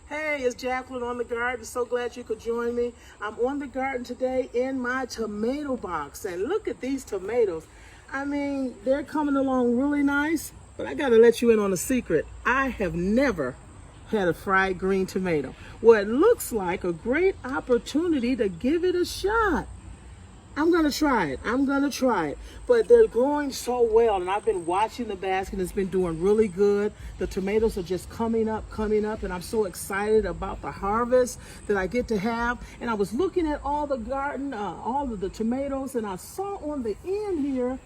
Hey, it's Jacqueline on the garden. So glad you could join me. I'm on the garden today in my tomato box. And look at these tomatoes. I mean, they're coming along really nice. But I got to let you in on a secret. I have never had a fried green tomato. Well, it looks like a great opportunity to give it a shot. I'm going to try it. But they're growing so well, and I've been watching the basket. It's been doing really good. The tomatoes are just coming up, and I'm so excited about the harvest that I get to have. And I was looking at all the garden, all of the tomatoes, and I saw on the end here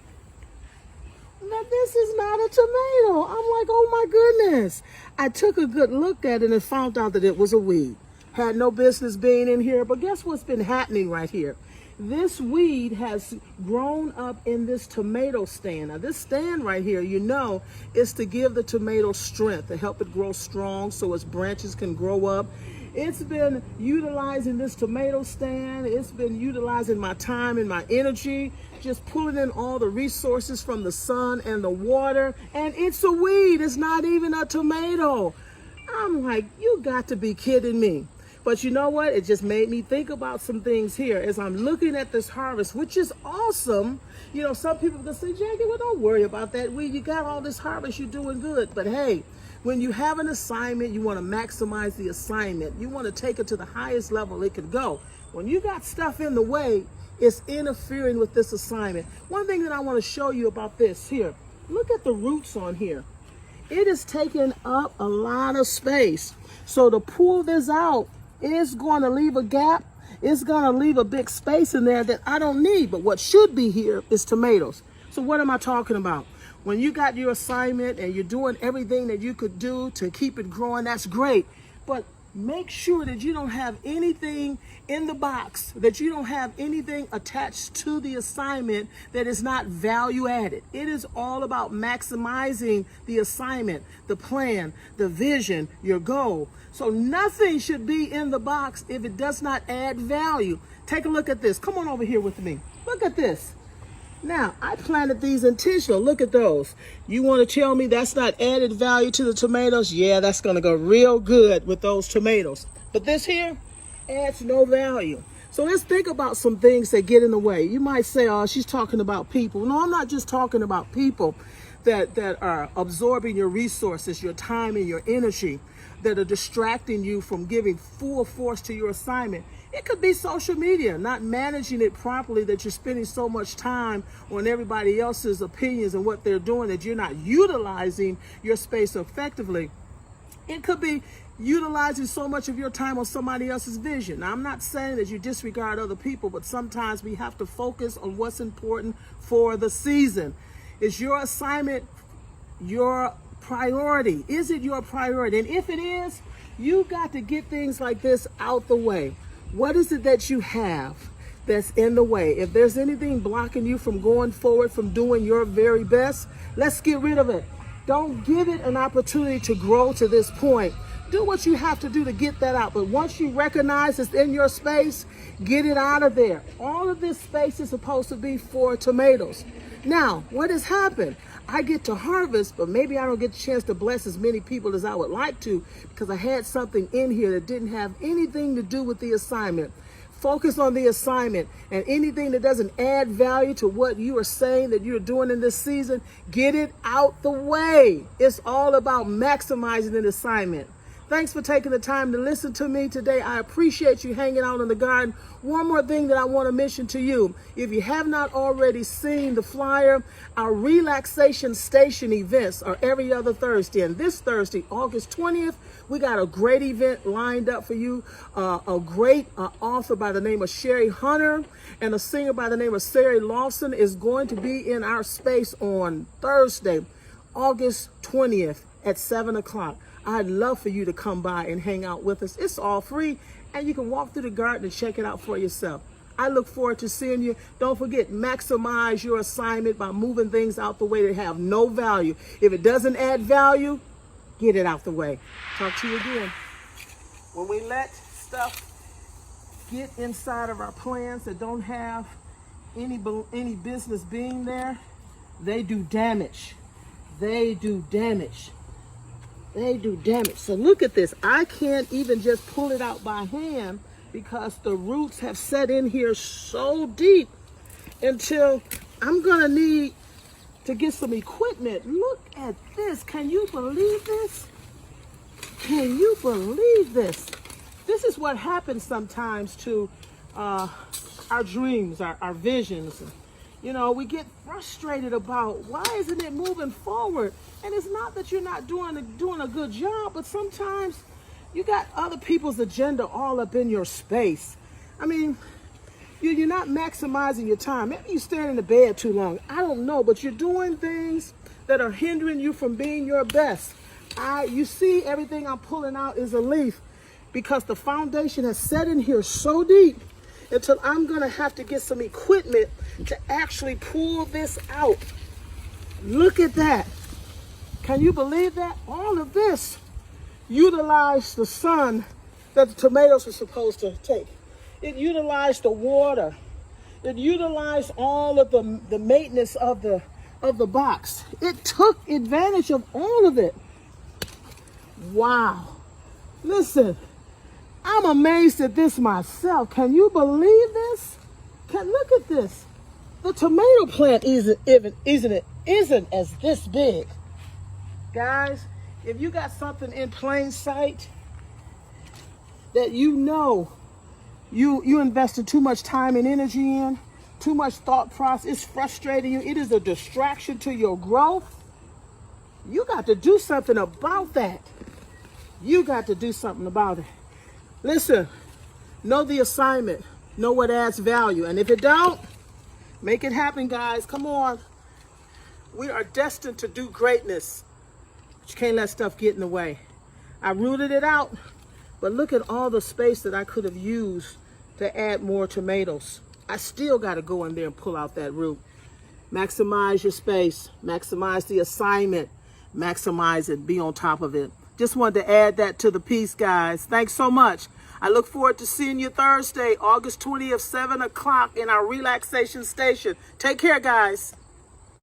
that this is not a tomato. I'm like, oh my goodness. I took a good look at it and found out that it was a weed. Had no business being in here, but guess what's been happening right here? This weed has grown up in this tomato stand. Now this stand right here, you know, is to give the tomato strength, to help it grow strong so its branches can grow up. It's been utilizing this tomato stand. It's been utilizing my time and my energy, just pulling in all the resources from the sun and the water. And it's a weed. It's not even a tomato. I'm like, you got to be kidding me. But you know what? It just made me think about some things here as I'm looking at this harvest, which is awesome. You know, some people can say, Jackie, well, don't worry about that weed. You got all this harvest. You're doing good. But hey, when you have an assignment, you want to maximize the assignment. You want to take it to the highest level it can go. When you got stuff in the way, it's interfering with this assignment. One thing that I want to show you about this here, look at the roots on here. It is taking up a lot of space. So to pull this out, it's going to leave a gap. It's going to leave a big space in there that I don't need. But what should be here is tomatoes. So what am I talking about? When you got your assignment and you're doing everything that you could do to keep it growing, that's great. But make sure that you don't have anything in the box, that you don't have anything attached to the assignment that is not value added. It is all about maximizing the assignment, the plan, the vision, your goal. So nothing should be in the box if it does not add value. Take a look at this. Come on over here with me. Look at this. Now, I planted these intentional. Look at those. You want to tell me that's not added value to the tomatoes? Yeah, that's going to go real good with those tomatoes. But this here adds no value. So let's think about some things that get in the way. You might say, oh, she's talking about people. No, I'm not just talking about people that are absorbing your resources, your time and your energy, that are distracting you from giving full force to your assignment. It could be social media, not managing it properly, that you're spending so much time on everybody else's opinions and what they're doing that you're not utilizing your space effectively. It could be utilizing so much of your time on somebody else's vision. Now, I'm not saying that you disregard other people, but sometimes we have to focus on what's important for the season. Is your assignment your priority? Is it your priority? And if it is, you got to get things like this out the way. What is it that you have that's in the way? If there's anything blocking you from going forward, from doing your very best, let's get rid of it. Don't give it an opportunity to grow to this point. Do what you have to do to get that out. But once you recognize it's in your space, get it out of there. All of this space is supposed to be for tomatoes. Now, what has happened? I get to harvest, but maybe I don't get a chance to bless as many people as I would like to because I had something in here that didn't have anything to do with the assignment. Focus on the assignment, and anything that doesn't add value to what you are saying that you're doing in this season, get it out the way. It's all about maximizing an assignment. Thanks for taking the time to listen to me today. I appreciate you hanging out in the garden. One more thing that I want to mention to you. If you have not already seen the flyer, our relaxation station events are every other Thursday. And this Thursday, August 20th, we got a great event lined up for you. A great author by the name of Sherry Hunter and a singer by the name of Sari Lawson is going to be in our space on Thursday, August 20th at 7 o'clock. I'd love for you to come by and hang out with us. It's all free, and you can walk through the garden and check it out for yourself. I look forward to seeing you. Don't forget, maximize your assignment by moving things out the way that have no value. If it doesn't add value, get it out the way. Talk to you again. When we let stuff get inside of our plans that don't have any business being there, they do damage. They do damage. They do damage. So look at this. I can't even just pull it out by hand because the roots have set in here so deep until I'm gonna need to get some equipment. Look at this. Can you believe this? Can you believe this? This is what happens sometimes to our dreams, our visions. You know, we get frustrated about why isn't it moving forward? And it's not that you're not doing a good job, but sometimes you got other people's agenda all up in your space. I mean, you're not maximizing your time. Maybe you stand in the bed too long. I don't know, but you're doing things that are hindering you from being your best. You see everything I'm pulling out is a leaf because the foundation has set in here so deep until I'm gonna have to get some equipment to actually pull this out. Look at that. Can you believe that? All of this utilized the sun that the tomatoes were supposed to take. It utilized the water. It utilized all of the maintenance of the box. It took advantage of all of it. Wow. Listen, I'm amazed at this myself. Can you believe this? Look at this. The tomato plant isn't as this big. Guys, if you got something in plain sight that you know you invested too much time and energy in, too much thought process, it's frustrating you, it is a distraction to your growth, you got to do something about that. You got to do something about it. Listen, know the assignment, know what adds value, and if it don't, make it happen, guys. Come on. We are destined to do greatness. But you can't let stuff get in the way. I rooted it out, but look at all the space that I could have used to add more tomatoes. I still got to go in there and pull out that root. Maximize your space, maximize the assignment, maximize it, be on top of it. Just wanted to add that to the piece, guys. Thanks so much. I look forward to seeing you Thursday, August 20th, 7 o'clock in our relaxation station. Take care, guys.